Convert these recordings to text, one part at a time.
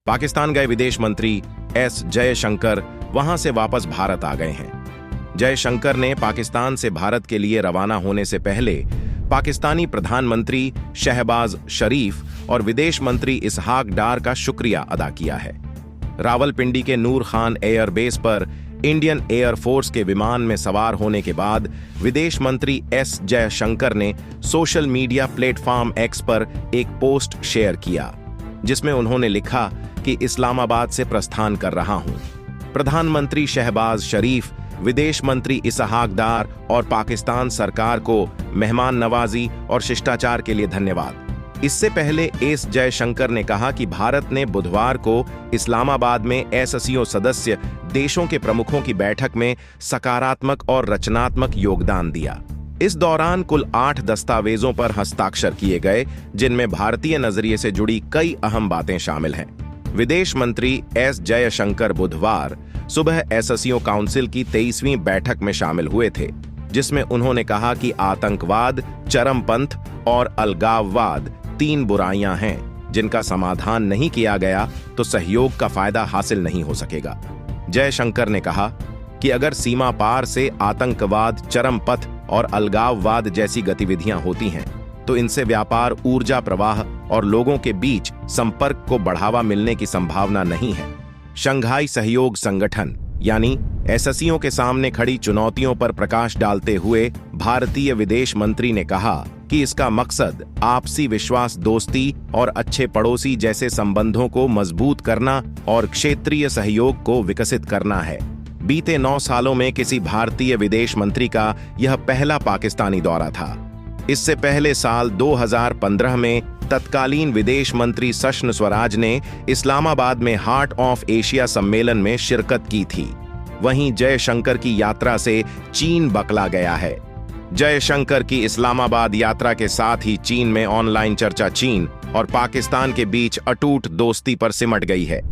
पाकिस्तान गए विदेश मंत्री एस जयशंकर वहां से वापस भारत आ गए हैं। जयशंकर ने पाकिस्तान से भारत के लिए रवाना होने से पहले पाकिस्तानी प्रधानमंत्री शहबाज शरीफ और विदेश मंत्री इसहाक डार का शुक्रिया अदा किया है। रावलपिंडी के नूर खान एयरबेस पर इंडियन एयरफोर्स के विमान में सवार होने के बाद विदेश मंत्री एस जयशंकर ने सोशल मीडिया प्लेटफॉर्म एक्स पर एक पोस्ट शेयर किया, जिसमें उन्होंने लिखा कि इस्लामाबाद से प्रस्थान कर रहा हूं। प्रधानमंत्री शहबाज शरीफ, विदेश मंत्री इसहाक डार और पाकिस्तान सरकार को मेहमान नवाजी और शिष्टाचार के लिए धन्यवाद। इससे पहले एस जयशंकर ने कहा कि भारत ने बुधवार को इस्लामाबाद में एससीओ सदस्य देशों के प्रमुखों की बैठक में सकारात्मक और रचनात्मक योगदान दिया। इस दौरान कुल 8 दस्तावेजों पर हस्ताक्षर किए गए, जिनमें भारतीय नजरिए से जुड़ी कई अहम बातें शामिल हैं। विदेश मंत्री एस जयशंकर बुधवार सुबह एससीओ काउंसिल की 23वीं बैठक में शामिल हुए थे, जिसमें उन्होंने कहा कि आतंकवाद, चरमपंथ और अलगाववाद 3 बुराइयां हैं जिनका समाधान नहीं किया गया तो सहयोग का फायदा हासिल नहीं हो सकेगा। जयशंकर ने कहा कि अगर सीमा पार से आतंकवाद, चरमपंथ और अलगाववाद जैसी गतिविधियां होती हैं तो इनसे व्यापार, ऊर्जा प्रवाह और लोगों के बीच संपर्क को बढ़ावा मिलने की संभावना नहीं है। शंघाई सहयोग संगठन यानी एससीओ के सामने खड़ी चुनौतियों पर प्रकाश डालते हुए भारतीय विदेश मंत्री ने कहा कि इसका मकसद आपसी विश्वास, दोस्ती और अच्छे पड़ोसी जैसे संबंधों को मजबूत करना और क्षेत्रीय सहयोग को विकसित करना है। बीते 9 सालों में किसी भारतीय विदेश मंत्री का यह पहला पाकिस्तानी दौरा था। इससे पहले साल 2015 में तत्कालीन विदेश मंत्री सुषमा स्वराज ने इस्लामाबाद में हार्ट ऑफ एशिया सम्मेलन में शिरकत की थी। वहीं जयशंकर की यात्रा से चीन बकला गया है। जयशंकर की इस्लामाबाद यात्रा के साथ ही चीन में ऑनलाइन चर्चा चीन और पाकिस्तान के बीच अटूट दोस्ती पर सिमट गई है।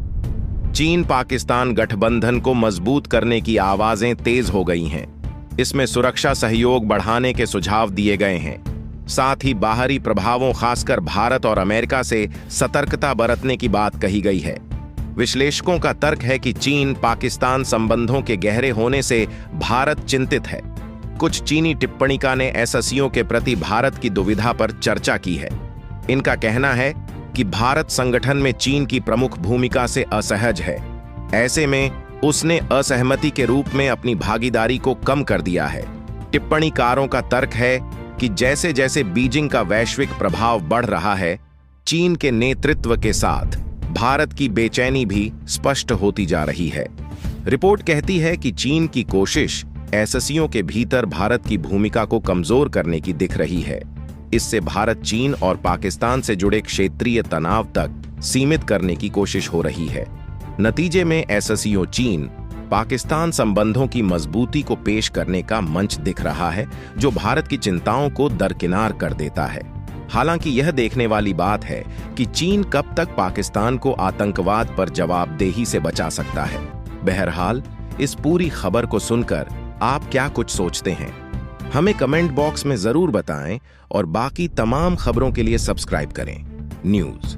चीन पाकिस्तान गठबंधन को मजबूत करने की आवाजें तेज हो गई हैं। इसमें सुरक्षा सहयोग बढ़ाने के सुझाव दिए गए हैं। साथ ही बाहरी प्रभावों, खासकर भारत और अमेरिका से सतर्कता बरतने की बात कही गई है। विश्लेषकों का तर्क है कि चीन पाकिस्तान संबंधों के गहरे होने से भारत चिंतित है। कुछ चीनी टिप्पणिका ने एससीओ के प्रति भारत की दुविधा पर चर्चा की है। इनका कहना है कि भारत संगठन में चीन की प्रमुख भूमिका से असहज है। ऐसे में उसने असहमति के रूप में अपनी भागीदारी को कम कर दिया है। टिप्पणीकारों का तर्क है कि जैसे जैसे बीजिंग का वैश्विक प्रभाव बढ़ रहा है, चीन के नेतृत्व के साथ भारत की बेचैनी भी स्पष्ट होती जा रही है। रिपोर्ट कहती है कि चीन की कोशिश एससीओ के भीतर भारत की भूमिका को कमजोर करने की दिख रही है। इससे भारत चीन और पाकिस्तान से जुड़े क्षेत्रीय तनाव तक सीमित करने की कोशिश हो रही है। नतीजे में एससीओ चीन पाकिस्तान संबंधों की मजबूती को पेश करने का मंच दिख रहा है, जो भारत की चिंताओं को दरकिनार कर देता है। हालांकि यह देखने वाली बात है कि चीन कब तक पाकिस्तान को आतंकवाद पर जवाबदेही से बचा सकता है। बहरहाल, इस पूरी खबर को सुनकर आप क्या कुछ सोचते हैं, हमें कमेंट बॉक्स में जरूर बताएं और बाकी तमाम खबरों के लिए सब्सक्राइब करें न्यूज़।